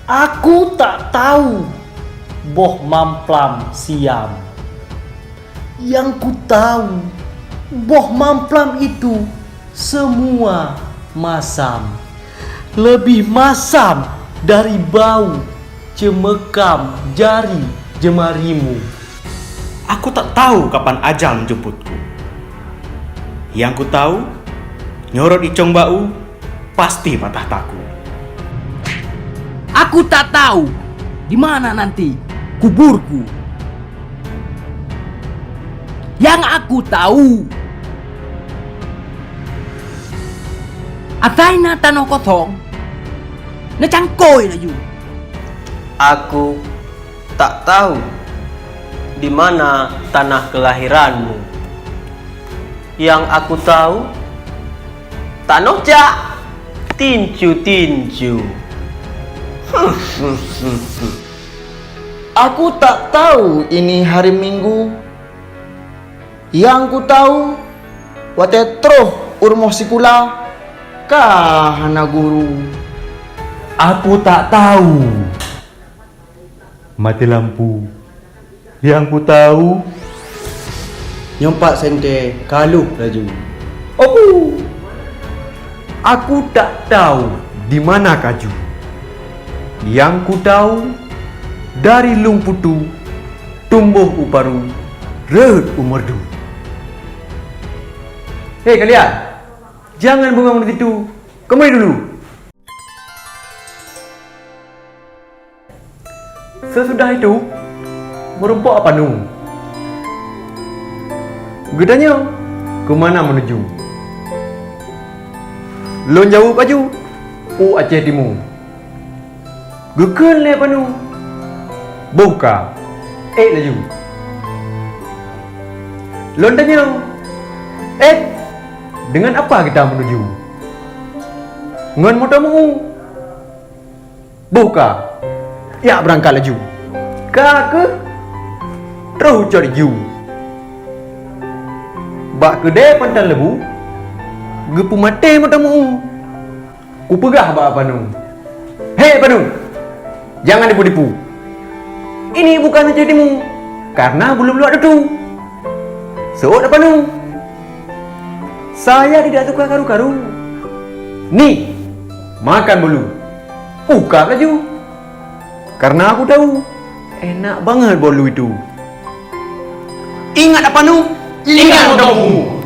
Aku tak tahu boh mamplam siam. Yang ku tahu boh mamplam itu semua masam. Lebih masam dari bau cemekam jari jemarimu. Aku tak tahu kapan ajal menjemputku. Yang ku tahu, nyorot icong bau pasti patah taku. Aku tak tahu di mana nanti kuburku. Yang aku tahu, ataina tanah kosong, necangkoi laju. Aku tak tahu di mana tanah kelahiranmu. Yang aku tahu, tanah jak tinju-tinju. Aku tak tahu ini hari Minggu. Yang ku tahu watetro urmoh sikula kahana guru. Aku tak tahu. Mati lampu. Yang ku tahu, Nyompak sente kaluh laju. aku tak tahu di mana kaju. Yang ku tahu, dari lumputu tumbuh uparu reut umerdu. Hei kalian, jangan bengong begitu. Kemari dulu. Sesudah itu, merumpok apa nu? Gedanya, kemana menuju? Lon jauh baju, Aceh Timur. Gekel le panu. Buka, laju. Lon tanya, dengan apa kita menuju? Ngan motomu. Buka, ya berangkat laju. Kakak, terus cari ju. Bak kedai pantai lebu, gepu mati matamu. Ku pegah bak panu. Hei panu, jangan dipu-dipu. Ini bukan jadimu, karena belum ada tu. Seot apa nu? Saya tidak suka karu-karu. Nih, makan dulu. Buka laju. Karena aku tahu enak banget bolu itu. Ingat apa nu? Ingat motomu.